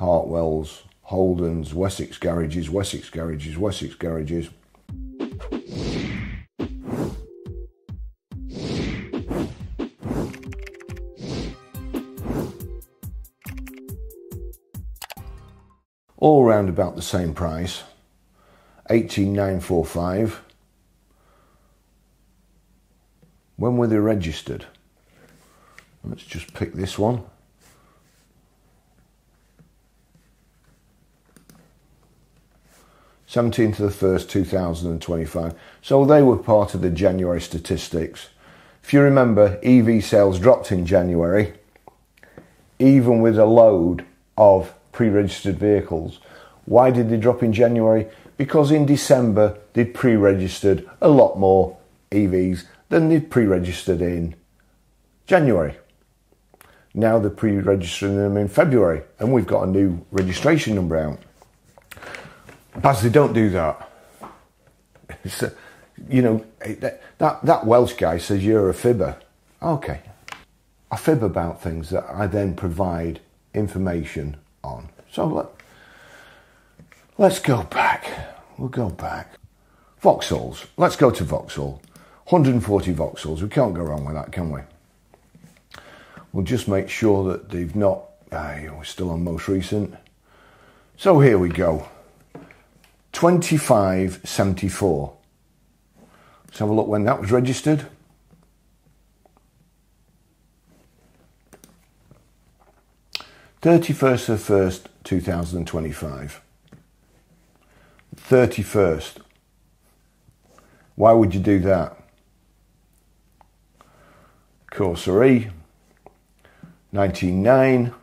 Hartwells, Holdens, Wessex garages, Wessex garages, Wessex garages. All round about the same price, 18,945. When were they registered? Let's just pick this one. (17th of the 1st, 2025). So they were part of the January statistics. If you remember, EV sales dropped in January, even with a load of pre-registered vehicles. Why did they drop in January? Because in December they'd pre-registered a lot more EVs than they'd pre-registered in January. Now they're pre-registering them in February, and we've got a new registration number out. But they don't do that. So, you know, that Welsh guy says you're a fibber. Okay. I fib about things that I then provide information on. So let's go back. We'll go back. Vauxhalls. Let's go to Vauxhall. 140 Vauxhalls. We can't go wrong with that, can we? We'll just make sure that they've not... we're still on most recent. So here we go. 2574. Let's have a look when that was registered. (31st of the 1st, 2025). 31st. Why would you do that? Corsa 99.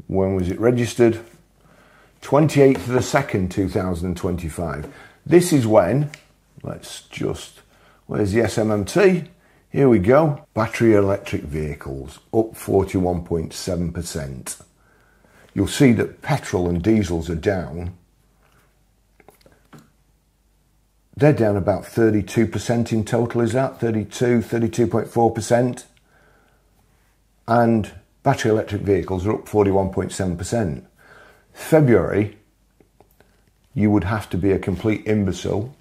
When was it registered? 28th of the 2nd, 2025. This is when, let's just, where's the SMMT? Here we go. Battery electric vehicles, up 41.7%. You'll see that petrol and diesels are down. They're down about 32% in total, is that? 32.4%. And battery electric vehicles are up 41.7%. February, you would have to be a complete imbecile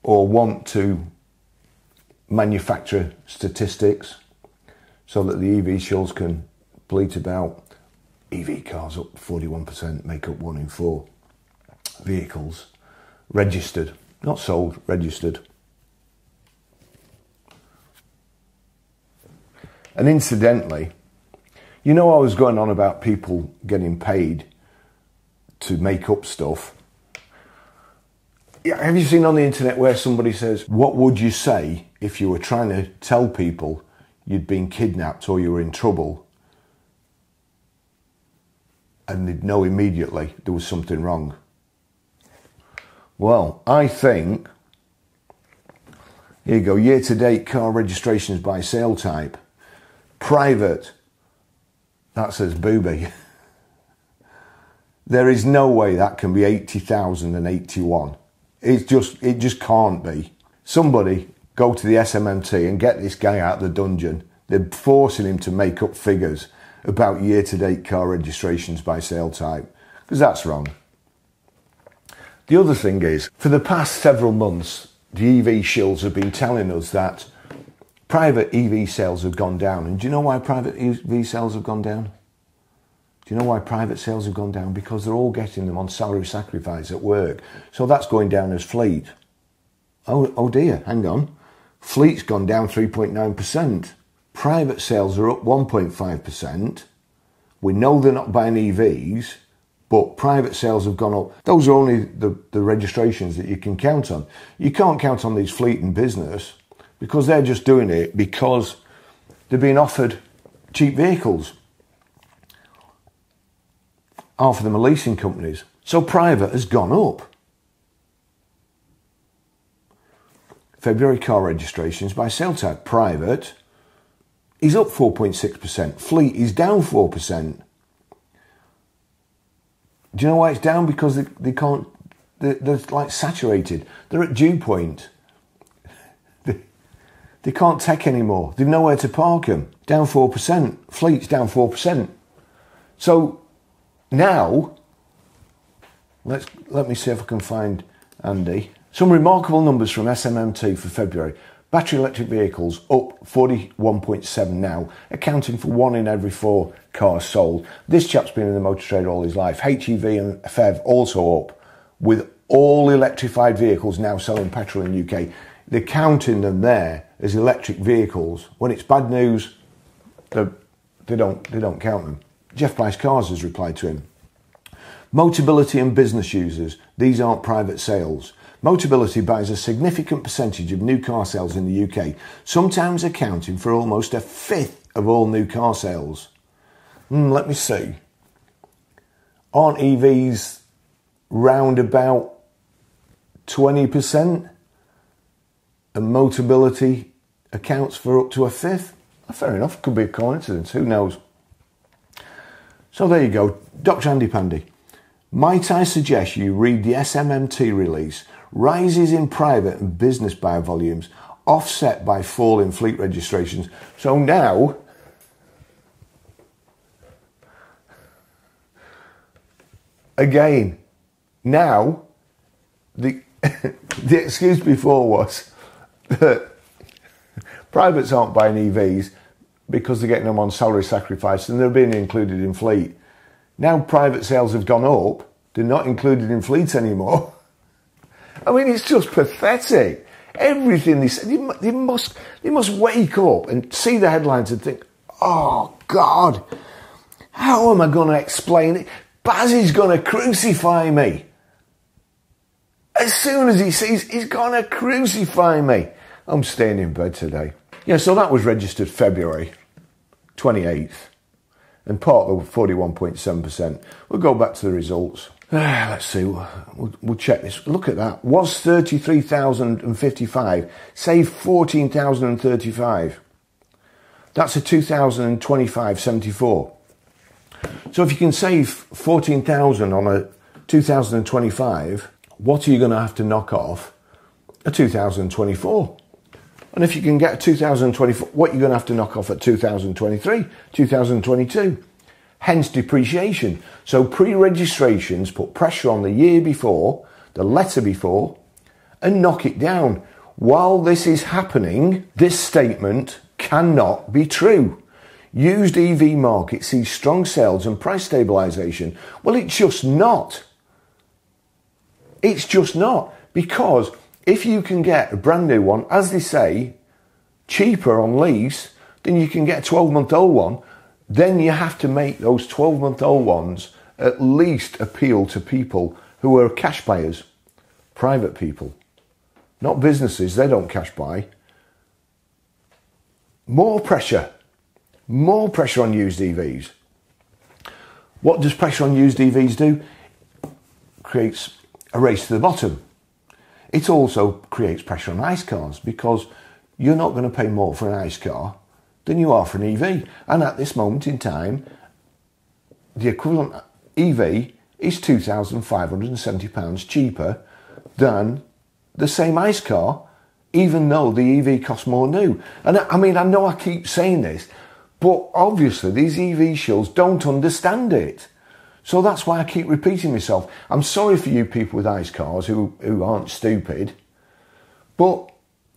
or want to manufacture statistics so that the EV shills can bleat about. EV cars up 41%, make up 1 in 4 vehicles registered, not sold, registered. And incidentally, you know, I was going on about people getting paid to make up stuff. Have you seen on the internet where somebody says, what would you say if you were trying to tell people you'd been kidnapped or you were in trouble, and they'd know immediately there was something wrong? Well, I think, here you go, year-to-date car registrations by sale type. Private, that says booby. There is no way that can be 80,081. It just can't be. Somebody go to the SMMT and get this guy out of the dungeon. They're forcing him to make up figures about year-to-date car registrations by sale type, because that's wrong. The other thing is, for the past several months, the EV shills have been telling us that private EV sales have gone down. And do you know why private EV sales have gone down? Do you know why private sales have gone down? Because they're all getting them on salary sacrifice at work. So that's going down as fleet. Oh dear, hang on. Fleet's gone down 3.9%. Private sales are up 1.5%. We know they're not buying EVs, but private sales have gone up. Those are only the registrations that you can count on. You can't count on these fleet and business because they're just doing it because they're being offered cheap vehicles. Half of them are leasing companies. So private has gone up. February car registrations by sale type. Private is up 4.6%. Fleet is down 4%. Do you know why it's down? Because they can't, they're like saturated. They're at dew point. They can't take anymore. They've nowhere to park them. Down 4%. Fleet's down 4%. So now, let me see if I can find Andy. Some remarkable numbers from SMMT for February. Battery electric vehicles up 41.7 now, accounting for 1 in every 4 cars sold. This chap's been in the motor trade all his life. HEV and FEV also up, with all electrified vehicles now selling petrol in the UK. They're counting them there as electric vehicles. When it's bad news, they don't count them. Jeff Buys Cars has replied to him. Motability and business users, these aren't private sales. Motability buys a significant percentage of new car sales in the UK, sometimes accounting for almost 1/5 of all new car sales. Let me see. Aren't EVs round about 20%? And Motability accounts for up to 1/5? Fair enough, could be a coincidence, who knows? So there you go, Dr. Andy Pandy. Might I suggest you read the SMMT release? Rises in private and business buyer volumes offset by fall in fleet registrations. So now, again, now, the excuse before was that privates aren't buying EVs because they're getting them on salary sacrifice and they're being included in fleet. Now private sales have gone up, they're not included in fleet anymore. I mean, it's just pathetic. Everything they say, they must wake up and see the headlines and think, oh God, how am I going to explain it? Bazzy's going to crucify me. As soon as he sees, he's going to crucify me. I'm staying in bed today. Yeah, so that was registered February 28th and part of 41.7%. We'll go back to the results. Let's see, we'll check this. Look at that. Was 33,055, saved 14,035. That's a 2025-74. So if you can save 14,000 on a 2025, what are you going to have to knock off a 2024? And if you can get a 2024, what are you going to have to knock off at 2023, 2022? Hence depreciation. So pre-registrations put pressure on the year before, the letter before, and knock it down. While this is happening, this statement cannot be true. Used EV market sees strong sales and price stabilisation. Well, it's just not. It's just not. Because if you can get a brand new one, as they say, cheaper on lease than you can get a 12-month-old one, then you have to make those 12-month-old ones at least appeal to people who are cash buyers, private people, not businesses. They don't cash buy. More pressure on used EVs. What does pressure on used EVs do? Creates a race to the bottom. It also creates pressure on ICE cars because you're not going to pay more for an ICE car than you are for an EV. And at this moment in time, the equivalent EV is £2,570 cheaper than the same ICE car, even though the EV costs more new. And I mean, I know I keep saying this, but obviously these EV shills don't understand it. So that's why I keep repeating myself. I'm sorry for you people with ICE cars who aren't stupid, but,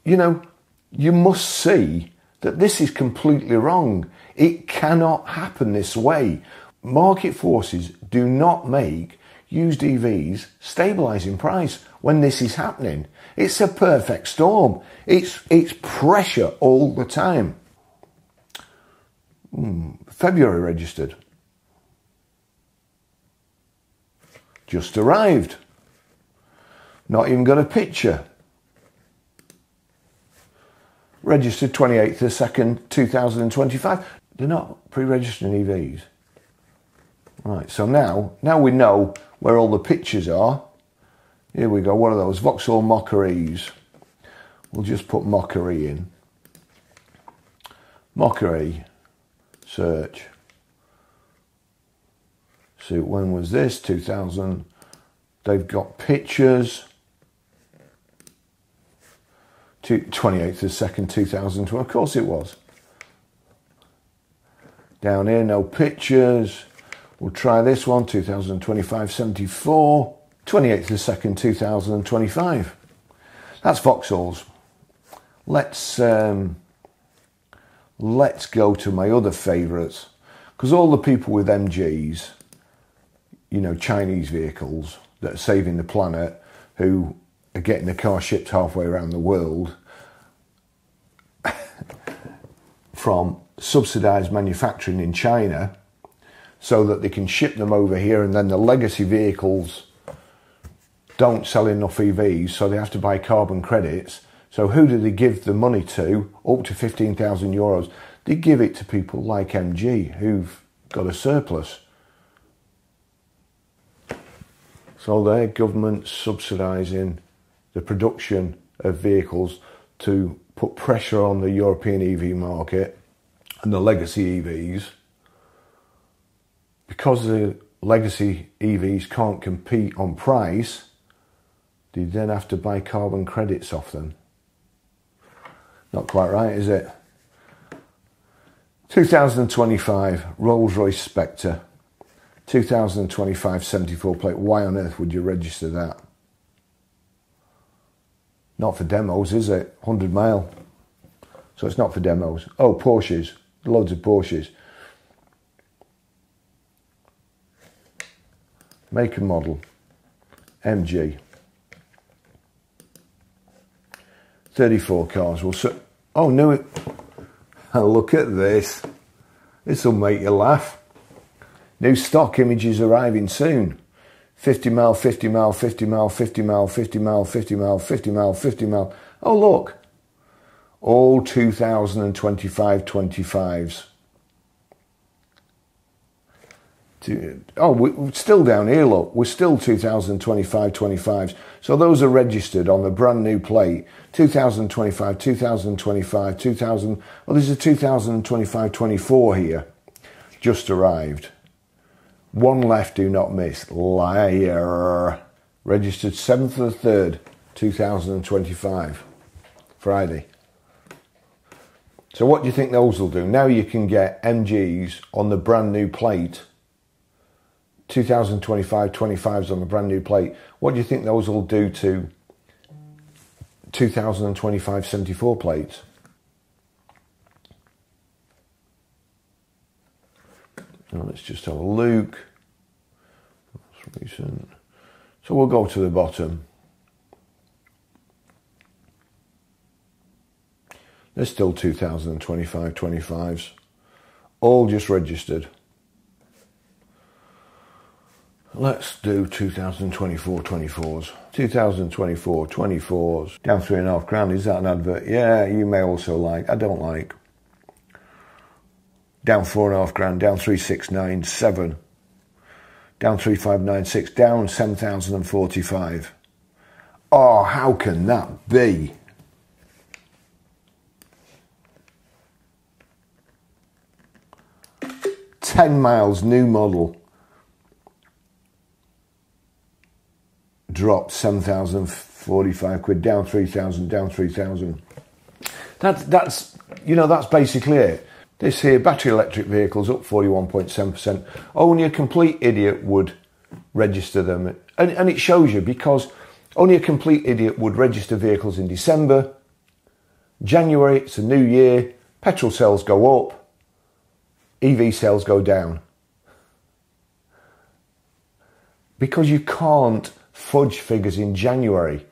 you know, you must see that this is completely wrong. It cannot happen this way. Market forces do not make used EVs stabilise in price when this is happening. It's a perfect storm. It's pressure all the time. February registered. Just arrived. Not even got a picture. Registered 28th of 2nd, 2025. They're not pre-registering EVs. Right, so now we know where all the pictures are. Here we go, one of those Vauxhall Mockeries. We'll just put Mockery in. Mockery, search. So when was this? 2000. They've got pictures. 28th of 2nd, 2012. Of course it was. Down here, no pictures. We'll try this one, 2025 74, 28th of the 2nd, 2025. That's Vauxhalls. Let's go to my other favourites, because all the people with MGs, you know, Chinese vehicles that are saving the planet, who are getting the car shipped halfway around the world from subsidised manufacturing in China, so that they can ship them over here, and then the legacy vehicles don't sell enough EVs, so they have to buy carbon credits. So who do they give the money to? Up to €15,000. They give it to people like MG, who've got a surplus. So their government's subsidising the production of vehicles to put pressure on the European EV market and the legacy EVs. Because the legacy EVs can't compete on price, they then have to buy carbon credits off them. Not quite right, is it? 2025 Rolls-Royce Spectre. 2025 74 plate. Why on earth would you register that? Not for demos, is it? 100 mile. So it's not for demos. Oh, Porsches. Loads of Porsches. Make and model. MG. 34 cars. Oh, no. Look at this. This will make you laugh. New stock images arriving soon. 50 mile, 50 mile, 50 mile, 50 mile, 50 mile, 50 mile, 50 mile, 50 mile. Oh, look. All 2025 25s. Oh, we're still down here, look. We're still 2025 25s. So those are registered on the brand new plate. 2025, 2025, 2000. Well, there's a 2025 24 here. Just arrived. One left, do not miss. Liar. Registered 7th of the 3rd, 2025. Friday. So what do you think those will do? Now you can get MGs on the brand new plate. 2025 25s on the brand new plate. What do you think those will do to 2025 74 plates? Now let's just have a look. That's recent. So we'll go to the bottom. There's still 2025 25s. All just registered. Let's do 2024 24s. 2024 24s. Down £3.5 grand. Is that an advert? Yeah, you may also like. I don't like. Down £4.5 grand. Down 3697. Down 3596. Down 7,045. Oh, how can that be? £10 miles, new model. Dropped 7,045 quid, down 3,000, down 3,000. That's you know, that's basically it. This here, battery electric vehicles up 41.7%. Only a complete idiot would register them. And it shows you, because only a complete idiot would register vehicles in December. January, it's a new year. Petrol sales go up. EV sales go down. Because you can't fudge figures in January.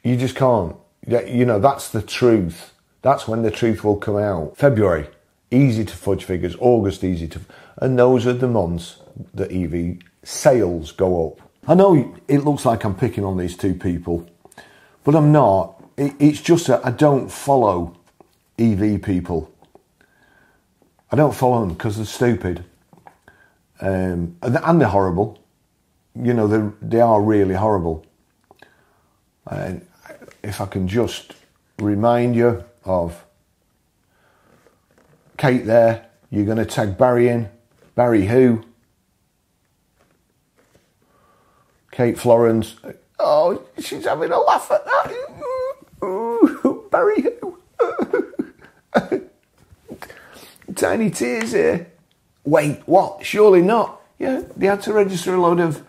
You just can't. You know, that's the truth. That's when the truth will come out. February, easy to fudge figures. August, easy to... And those are the months that EV sales go up. I know it looks like I'm picking on these two people, but I'm not. It's just that I don't follow EV people. I don't follow them because they're stupid. And they're horrible. You know, they are really horrible. And if I can just remind you of Kate there, you're going to tag Barrie in. Barrie who? Kate Florence. Oh, she's having a laugh at that. Ooh, Barrie who? Tiny tears here. Wait, what? Surely not. Yeah, they had to register a load of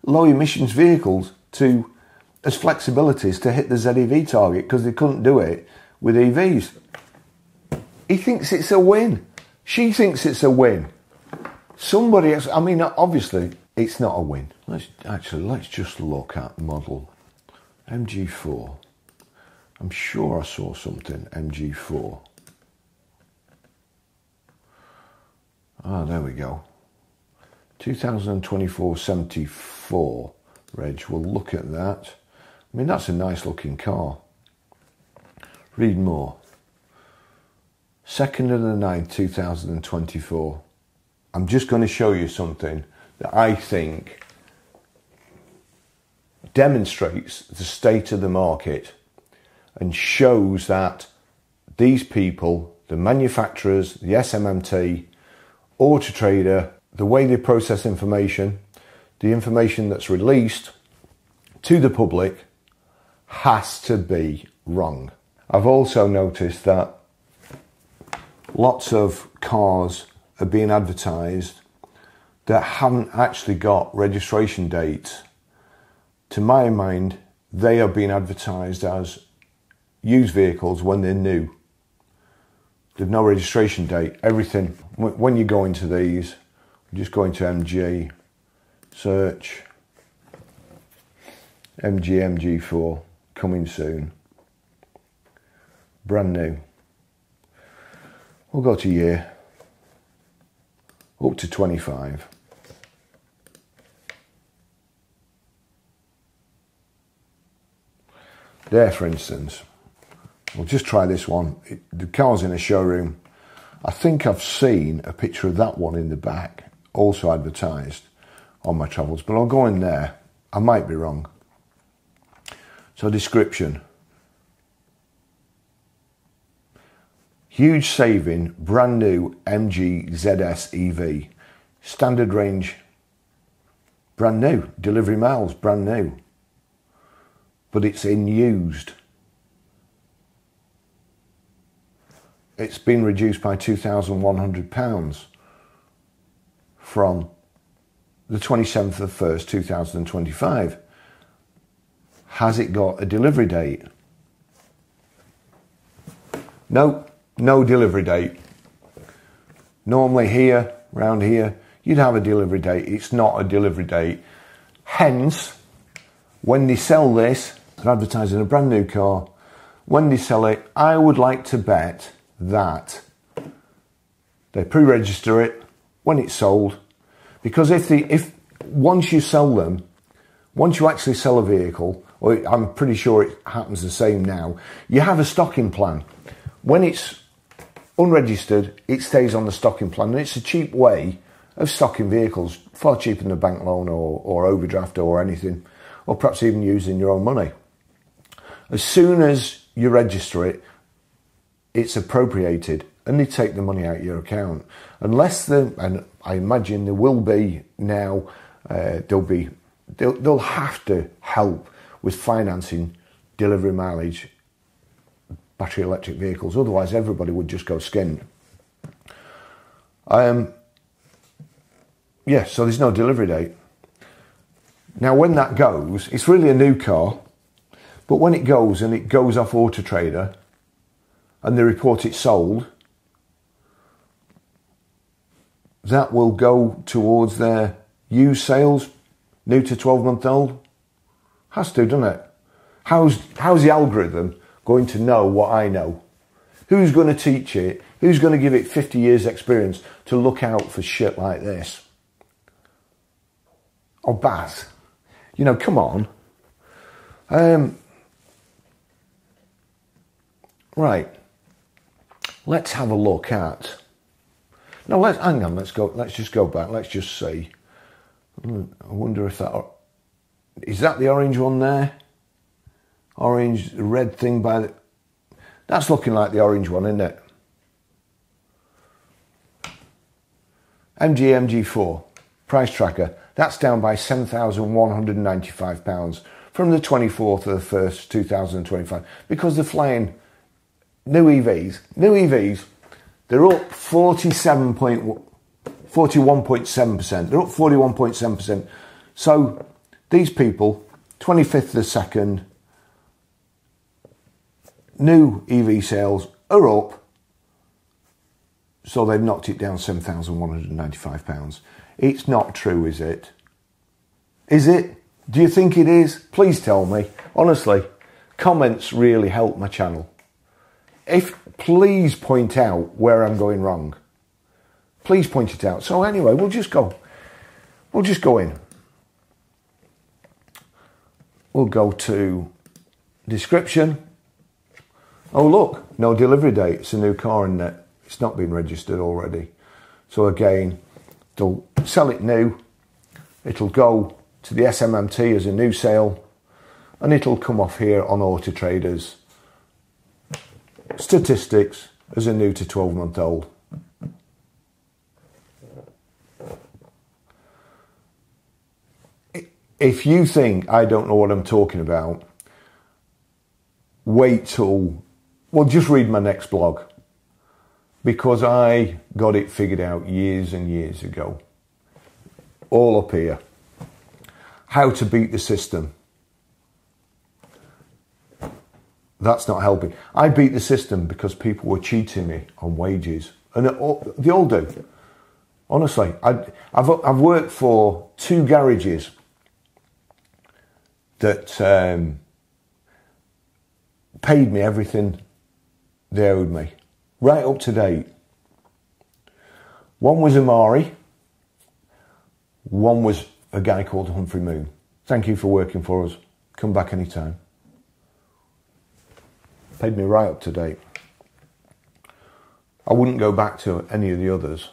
low emissions vehicles as flexibilities to hit the ZEV target because they couldn't do it with EVs. He thinks it's a win. She thinks it's a win. Somebody else, I mean, obviously it's not a win. Let's just look at model MG4. I'm sure I saw something MG4. Ah, there we go. 2024 74 reg. We'll look at that. I mean, that's a nice looking car. Read more. 2nd of the 9th, 2024. I'm just going to show you something that I think demonstrates the state of the market and shows that these people, the manufacturers, the SMMT, Autotrader, the way they process information, the information that's released to the public has to be wrong. I've also noticed that lots of cars are being advertised that haven't actually got registration dates. To my mind, they are being advertised as used vehicles when they're new. There's no registration date. Everything, when you go into these, just go into MG, search, MG4, coming soon, brand new. We'll go to year, up to 25. There, for instance, we'll just try this one. The car's in a showroom. I think I've seen a picture of that one in the back, also advertised on my travels, but I'll go in there. I might be wrong. So, description. Huge saving, brand new MG ZS EV. Standard range, brand new. Delivery miles, brand new. But it's in used. It's been reduced by £2,100 from the 27th of 1st, 2025. Has it got a delivery date? No, no delivery date. Normally here, around here, you'd have a delivery date. It's not a delivery date. Hence, when they sell this, they're advertising a brand new car. When they sell it, I would like to bet that they pre-register it when it's sold, because if once you sell them, once you actually sell a vehicle, or I'm pretty sure it happens the same now, you have a stocking plan. When it's unregistered, it stays on the stocking plan, and it's a cheap way of stocking vehicles, far cheaper than a bank loan or overdraft or anything, or perhaps even using your own money. As soon as you register it, it's appropriated and they take the money out of your account. Unless and I imagine there will be now, they'll have to help with financing delivery mileage battery electric vehicles. Otherwise, everybody would just go skinned. Yeah, so there's no delivery date. Now, when that goes, it's really a new car, but when it goes and it goes off Autotrader and they report it sold, that will go towards their used sales, new to 12-month-old. Has to, doesn't it? How's the algorithm going to know what I know? Who's going to teach it? Who's going to give it 50 years experience to look out for shit like this? Or Baz? You know, come on. Right. Let's have a look at... No, hang on, let's just go back. Let's just see. I wonder if that... Is that the orange one there? Orange, red thing by the... That's looking like the orange one, isn't it? MG4, price tracker. That's down by £7,195 from the 24th of the 1st, 2025. Because they're flying new EVs. New EVs, They're up 41.7%. They're up 41.7%. So these people, 25th of the 2nd, new EV sales are up. So they've knocked it down £7,195. It's not true, is it? Is it? Do you think it is? Please tell me. Honestly, comments really help my channel. Please point out where I'm going wrong. Please point it out. So anyway, we'll just go in. We'll go to description. Oh look, no delivery date. It's a new car, isn't it? It's not been registered already. So again, they'll sell it new. It'll go to the SMMT as a new sale, and it'll come off here on Autotrader's statistics as a new to 12-month-old. If you think I don't know what I'm talking about, wait till, well, just read my next blog, because I got it figured out years and years ago. All up here. How to beat the system. That's not helping. I beat the system because people were cheating me on wages. And they all do. Honestly, I've worked for 2 garages that paid me everything they owed me. Right up to date. One was Amari. One was a guy called Humphrey Moon. Thank you for working for us. Come back anytime. Paid me right up to date. I wouldn't go back to any of the others.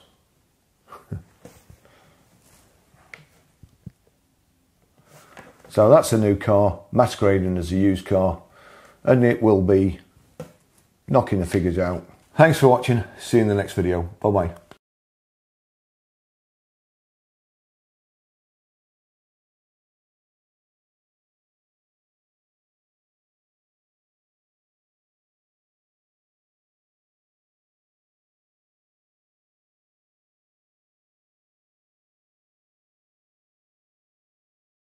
So that's a new car, masquerading as a used car, and it will be knocking the figures out. Thanks for watching. See you in the next video. Bye bye.